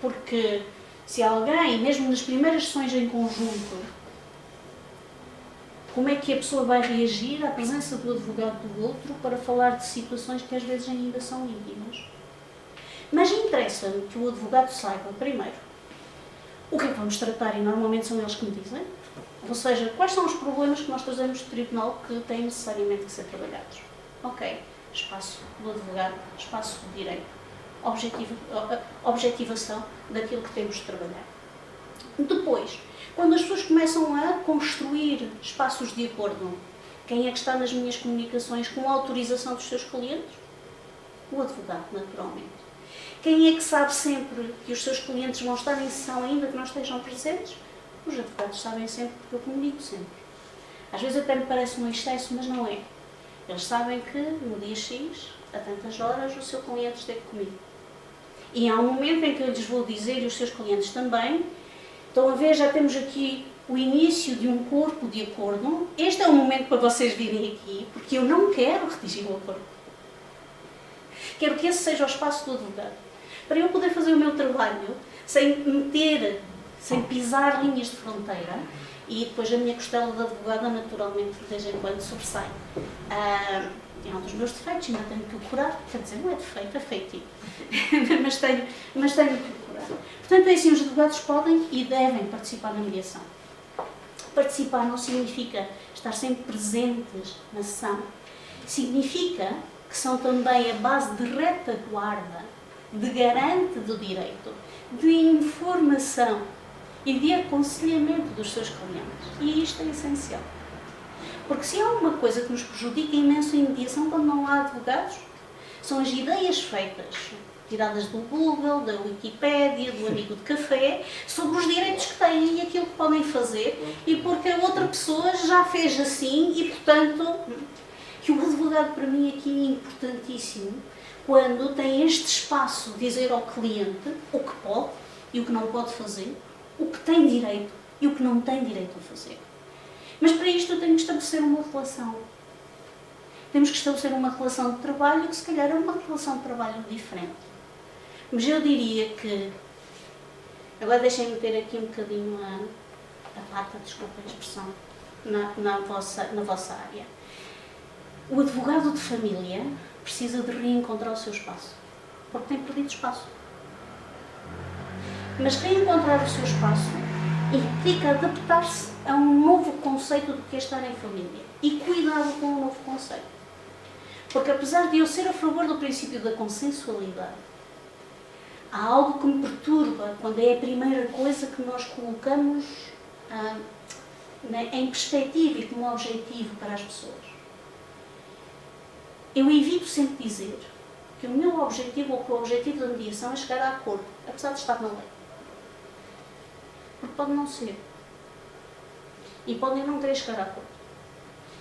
Speaker 2: porque se alguém, mesmo nas primeiras sessões em conjunto, como é que a pessoa vai reagir à presença do advogado do outro para falar de situações que às vezes ainda são íntimas? Mas interessa-me que o advogado saiba, primeiro, o que é que vamos tratar, e normalmente são eles que me dizem, ou seja, quais são os problemas que nós trazemos do tribunal que têm necessariamente que ser trabalhados. Ok, espaço do advogado, espaço do direito, objetivação daquilo que temos de trabalhar. Depois, quando as pessoas começam a construir espaços de acordo, quem é que está nas minhas comunicações com a autorização dos seus clientes? O advogado, naturalmente. Quem é que sabe sempre que os seus clientes vão estar em sessão ainda que não estejam presentes? Os advogados sabem sempre, porque eu comunico sempre. Às vezes até me parece um excesso, mas não é. Eles sabem que no dia X, a tantas horas, o seu cliente esteve comigo. E há um momento em que eu lhes vou dizer, e os seus clientes também, estão a ver, já temos aqui o início de um corpo de acordo. Este é o momento para vocês virem aqui, porque eu não quero redigir o acordo. Quero que esse seja o espaço do advogado. Para eu poder fazer o meu trabalho sem pisar linhas de fronteira, e depois a minha costela de advogada naturalmente de vez em quando sobressai. É um dos meus defeitos, ainda tenho que o curar, quer dizer, não é defeito, é feitiço. mas tenho que o curar. Portanto, é assim, os advogados podem e devem participar na mediação. Participar não significa estar sempre presentes na sessão. Significa que são também a base de retaguarda, de garante do direito, de informação e de aconselhamento dos seus clientes. E isto é essencial. Porque se há uma coisa que nos prejudica imenso em mediação quando não há advogados, são as ideias feitas, tiradas do Google, da Wikipédia, do amigo de café, sobre os direitos que têm e aquilo que podem fazer, e porque a outra pessoa já fez assim e, portanto, que o advogado para mim aqui é importantíssimo quando tem este espaço de dizer ao cliente o que pode e o que não pode fazer, o que tem direito e o que não tem direito a fazer. Mas para isto eu tenho que estabelecer uma relação. Temos que estabelecer uma relação de trabalho que se calhar é uma relação de trabalho diferente. Mas eu diria que, agora deixem-me ter aqui um bocadinho a pata, desculpem a expressão, na vossa área. O advogado de família precisa de reencontrar o seu espaço, porque tem perdido espaço. Mas reencontrar o seu espaço implica adaptar-se a um novo conceito do que é estar em família. E cuidado com o novo conceito. Porque apesar de eu ser a favor do princípio da consensualidade, há algo que me perturba quando é a primeira coisa que nós colocamos em perspectiva e como objetivo para as pessoas. Eu evito sempre dizer que o meu objetivo ou que o objetivo da mediação é chegar a acordo, apesar de estar na lei. Porque pode não ser. E podem não querer chegar a acordo.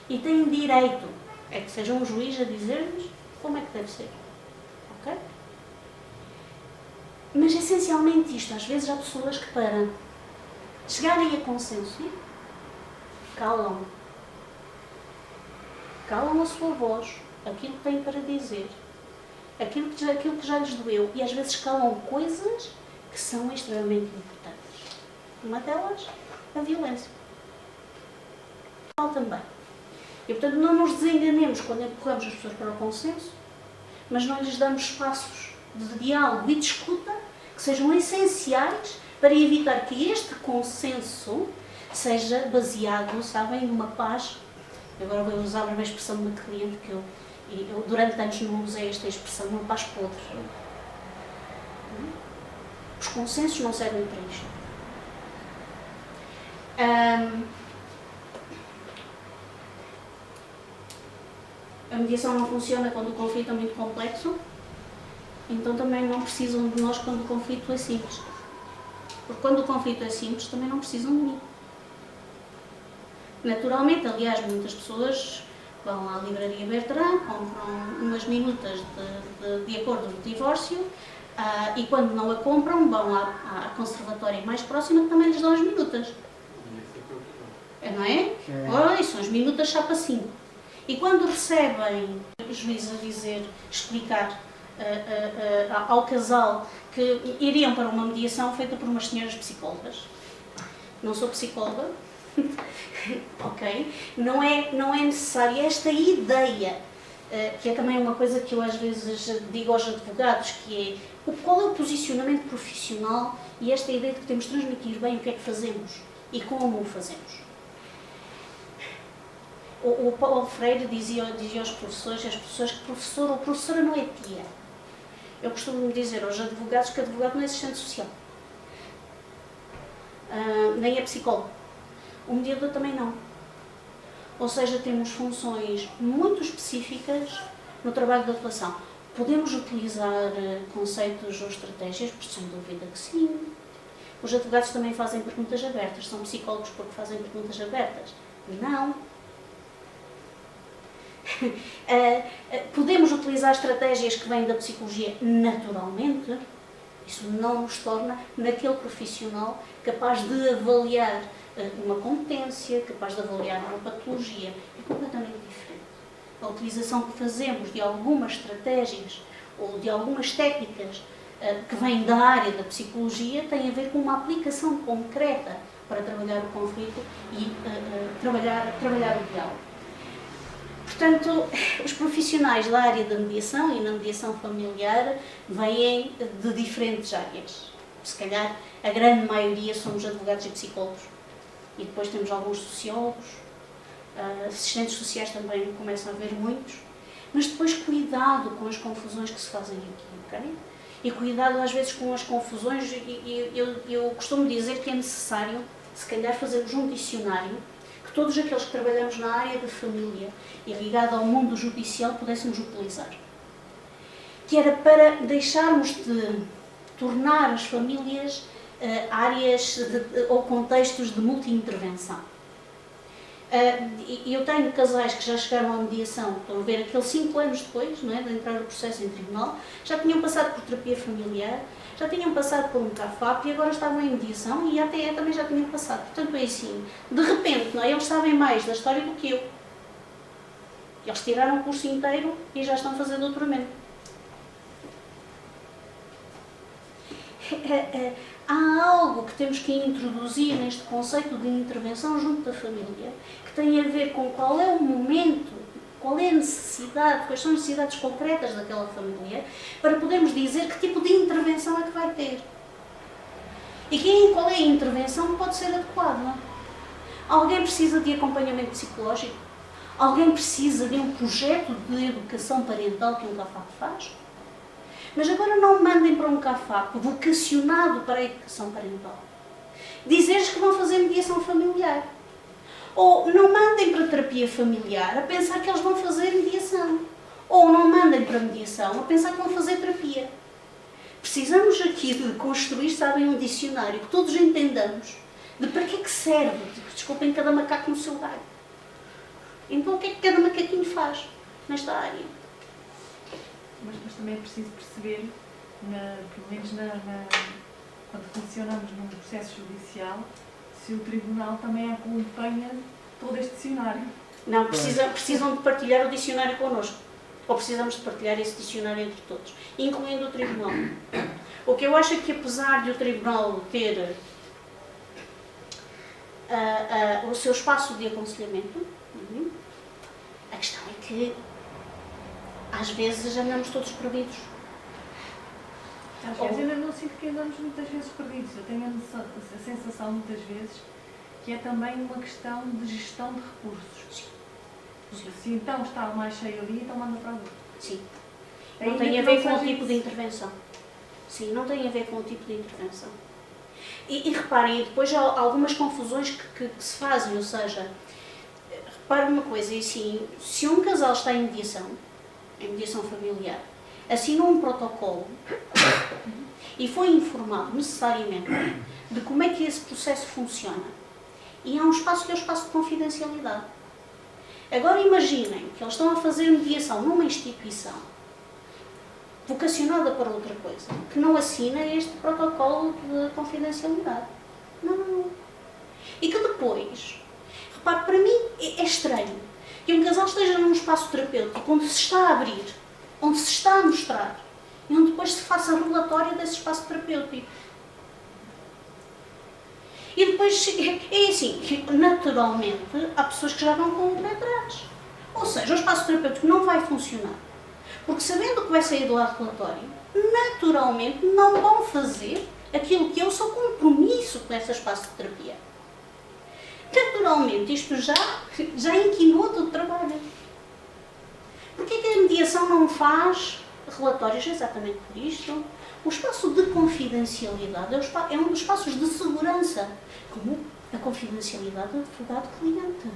Speaker 2: E têm direito, é que seja um juiz a dizer-nos como é que deve ser. Ok? Mas essencialmente isto, às vezes há pessoas que para chegarem a consenso, calam a sua voz, aquilo que têm para dizer, aquilo que já lhes doeu, e às vezes calam coisas que são extremamente importantes. Uma delas, a violência. Também. E, portanto, não nos desenganemos quando empurramos as pessoas para o consenso, mas não lhes damos espaços de diálogo e de escuta que sejam essenciais para evitar que este consenso seja baseado, sabem, numa paz. Agora vou usar uma expressão de uma cliente que eu durante anos não usei esta expressão, uma paz podre. Os consensos não servem para isto. A mediação não funciona quando o conflito é muito complexo, então também não precisam de nós quando o conflito é simples. Porque quando o conflito é simples, também não precisam de mim. Naturalmente, aliás, muitas pessoas vão à livraria Bertrand, compram umas minutas de acordo de divórcio e quando não a compram, vão à conservatória mais próxima que também lhes dão as minutas.
Speaker 3: E isso é que
Speaker 2: não é? Ora, são as minutas chapa 5. E quando recebem o juiz a dizer, explicar ao casal que iriam para uma mediação feita por umas senhoras psicólogas. Não sou psicóloga, ok? Não é necessária esta ideia, que é também uma coisa que eu às vezes digo aos advogados, que é qual é o posicionamento profissional e esta ideia de que temos de transmitir bem o que é que fazemos e como o fazemos. O Paulo Freire dizia aos professores e às professoras que professor ou professora não é tia. Eu costumo dizer aos advogados que advogado não é assistente social, nem é psicólogo. O mediador também não. Ou seja, temos funções muito específicas no trabalho da relação. Podemos utilizar conceitos ou estratégias? Sem dúvida que sim. Os advogados também fazem perguntas abertas. São psicólogos porque fazem perguntas abertas? Não. Podemos utilizar estratégias que vêm da psicologia naturalmente. Isso não nos torna naquele profissional capaz de avaliar uma competência, capaz de avaliar uma patologia. É completamente diferente. A utilização que fazemos de algumas estratégias ou de algumas técnicas que vêm da área da psicologia tem a ver com uma aplicação concreta para trabalhar o conflito e trabalhar o diálogo. Portanto, os profissionais da área da mediação e na mediação familiar vêm de diferentes áreas. Se calhar, a grande maioria somos advogados e psicólogos. E depois temos alguns sociólogos, assistentes sociais também começam a haver muitos. Mas depois cuidado com as confusões que se fazem aqui, ok? E cuidado às vezes com as confusões, eu costumo dizer que é necessário, se calhar, fazermos um dicionário que todos aqueles que trabalhamos na área da família e ligado ao mundo judicial pudéssemos utilizar. Que era para deixarmos de tornar as famílias áreas ou contextos de multi-intervenção. Eu tenho casais que já chegaram à mediação, estão a ver, aqueles 5 anos depois, não é, de entrar o processo em tribunal, já tinham passado por terapia familiar, já tinham passado por um CAFAP e agora estavam em mediação e a ATE também já tinham passado. Portanto, é assim, de repente, não é, eles sabem mais da história do que eu. Eles tiraram o curso inteiro e já estão a fazer doutoramento. Há algo que temos que introduzir neste conceito de intervenção junto da família, que tem a ver com qual é o momento, qual é a necessidade, quais são as necessidades concretas daquela família, para podermos dizer que tipo de intervenção é que vai ter. E qual é a intervenção que pode ser adequada. Alguém precisa de acompanhamento psicológico? Alguém precisa de um projeto de educação parental que um CAFAP faz? Mas agora não mandem para um CAFAP vocacionado para a educação parental. Dizer-lhes que vão fazer mediação familiar. Ou não mandem para a terapia familiar a pensar que eles vão fazer mediação. Ou não mandem para a mediação a pensar que vão fazer terapia. Precisamos aqui de construir, sabem, um dicionário que todos entendamos de para que é que serve. Desculpem, cada macaco no seu galho. Então o que é que cada macaquinho faz nesta área?
Speaker 4: Mas também é preciso perceber, pelo menos quando funcionamos num processo judicial, se o tribunal também acompanha todo este dicionário.
Speaker 2: Não, precisam de partilhar o dicionário connosco. Ou precisamos de partilhar esse dicionário entre todos, incluindo o tribunal. O que eu acho é que, apesar de o tribunal ter o seu espaço de aconselhamento, a questão é que às vezes andamos todos perdidos.
Speaker 4: Às vezes eu não sinto que andamos muitas vezes perdidos. Eu tenho a sensação muitas vezes que é também uma questão de gestão de recursos.
Speaker 2: Sim.
Speaker 4: Se então está mais cheio ali, então manda para ali.
Speaker 2: Sim. Não tem a ver com o tipo de intervenção. Sim, não tem a ver com o tipo de intervenção. E reparem, depois há algumas confusões que se fazem, ou seja, reparem uma coisa, é assim, se um casal está em mediação familiar, assinou um protocolo e foi informado necessariamente de como é que esse processo funciona. E há um espaço que é o espaço de confidencialidade. Agora imaginem que eles estão a fazer mediação numa instituição vocacionada para outra coisa, que não assina este protocolo de confidencialidade. Não. E que depois, Repare, para mim é estranho que um casal esteja num espaço terapêutico onde se está a abrir, onde se está a mostrar e onde depois se faça relatório desse espaço terapêutico. E depois, é assim, naturalmente, há pessoas que já vão com o pé atrás. Ou seja, o espaço terapêutico não vai funcionar. Porque sabendo que vai sair do lado relatório, naturalmente não vão fazer aquilo que é o seu compromisso com esse espaço de terapia. Naturalmente, isto já inquinou todo o trabalho. Porquê que a mediação não faz relatórios? Exatamente por isto. O espaço de confidencialidade é um dos espaços de segurança, como a confidencialidade do advogado-cliente.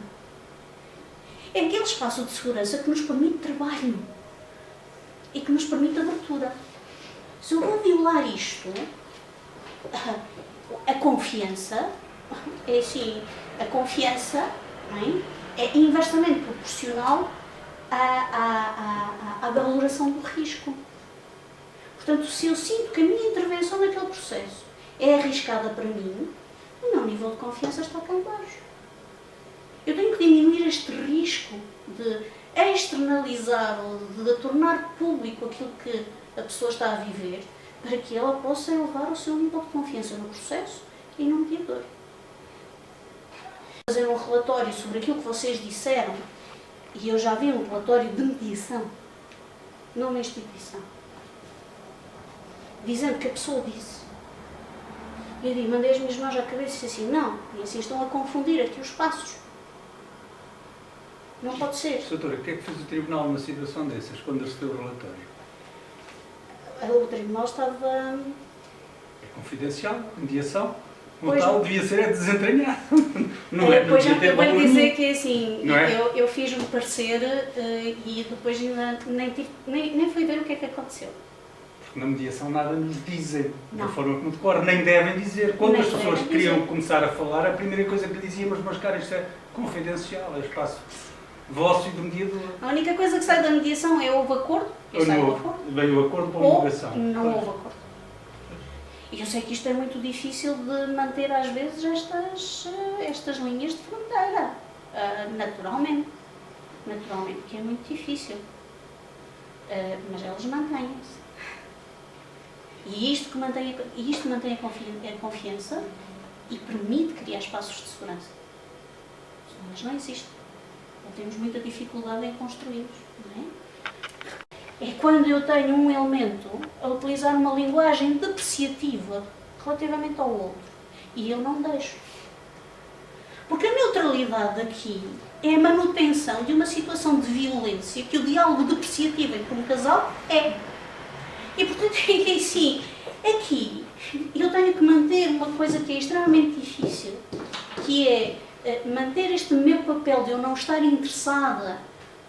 Speaker 2: É aquele espaço de segurança que nos permite trabalho e que nos permite abertura. Se eu vou violar isto, a confiança, é assim, a confiança, não é inversamente proporcional à valoração do risco. Portanto, se eu sinto que a minha intervenção naquele processo é arriscada para mim, o meu nível de confiança está cá em baixo. Eu tenho que diminuir este risco de externalizar ou de tornar público aquilo que a pessoa está a viver, para que ela possa elevar o seu nível de confiança no processo e no mediador. Fazer um relatório sobre aquilo que vocês disseram, e eu já vi um relatório de mediação numa instituição, dizendo que a pessoa disse. Eu digo, mandei as minhas mãos à cabeça e disse assim, não, e assim estão a confundir aqui os passos. Não pode ser.
Speaker 5: Doutora, o que é que fez o Tribunal numa situação dessas, quando recebeu o relatório?
Speaker 2: O Tribunal estava...
Speaker 5: É confidencial, mediação. Como
Speaker 2: Pois,
Speaker 5: tal, devia ser desentranhado. Não é?
Speaker 2: Depois
Speaker 5: Não
Speaker 2: eu
Speaker 5: devia ter
Speaker 2: vou
Speaker 5: valor
Speaker 2: dizer
Speaker 5: nenhum.
Speaker 2: que assim,
Speaker 5: Não é?
Speaker 2: eu fiz um parecer e depois ainda nem fui ver o que é que aconteceu.
Speaker 5: Porque na mediação nada nos dizem, da
Speaker 2: Não.
Speaker 5: forma como decorre, nem devem dizer. Quando
Speaker 2: Nem
Speaker 5: as pessoas
Speaker 2: devem
Speaker 5: queriam
Speaker 2: dizer.
Speaker 5: começar a falar, a primeira coisa que lhe dizíamos, meus caros, isto é confidencial, é espaço vosso e do mediador.
Speaker 2: A única coisa que sai da mediação é houve acordo, e
Speaker 5: Ou
Speaker 2: sai
Speaker 5: não
Speaker 2: o
Speaker 5: houve,
Speaker 2: acordo,
Speaker 5: veio o acordo para a
Speaker 2: ou
Speaker 5: homologação.
Speaker 2: não
Speaker 5: Pois.
Speaker 2: houve acordo. E eu sei que isto é muito difícil de manter às vezes estas linhas de fronteira, naturalmente, que é muito difícil, mas elas mantêm-se. E isto mantém a confiança e permite criar espaços de segurança. Senão eles não existem. Ou temos muita dificuldade em construí-los, não é? É quando eu tenho um elemento a utilizar uma linguagem depreciativa relativamente ao outro e eu não deixo. Porque a neutralidade aqui é a manutenção de uma situação de violência que o diálogo depreciativo entre um casal é. E portanto é assim, aqui eu tenho que manter uma coisa que é extremamente difícil, que é manter este meu papel de eu não estar interessada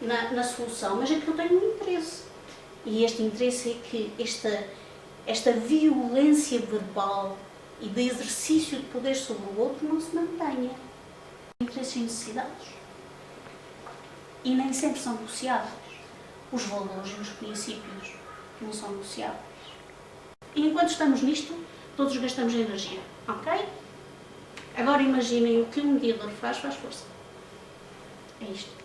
Speaker 2: na solução, mas é que eu tenho um interesse. E este interesse é que esta violência verbal e de exercício de poder sobre o outro não se mantenha. Interesses e necessidades. E nem sempre são negociáveis. Os valores e os princípios não são negociáveis. E enquanto estamos nisto, todos gastamos energia. Ok? Agora imaginem o que um mediador faz força. É isto.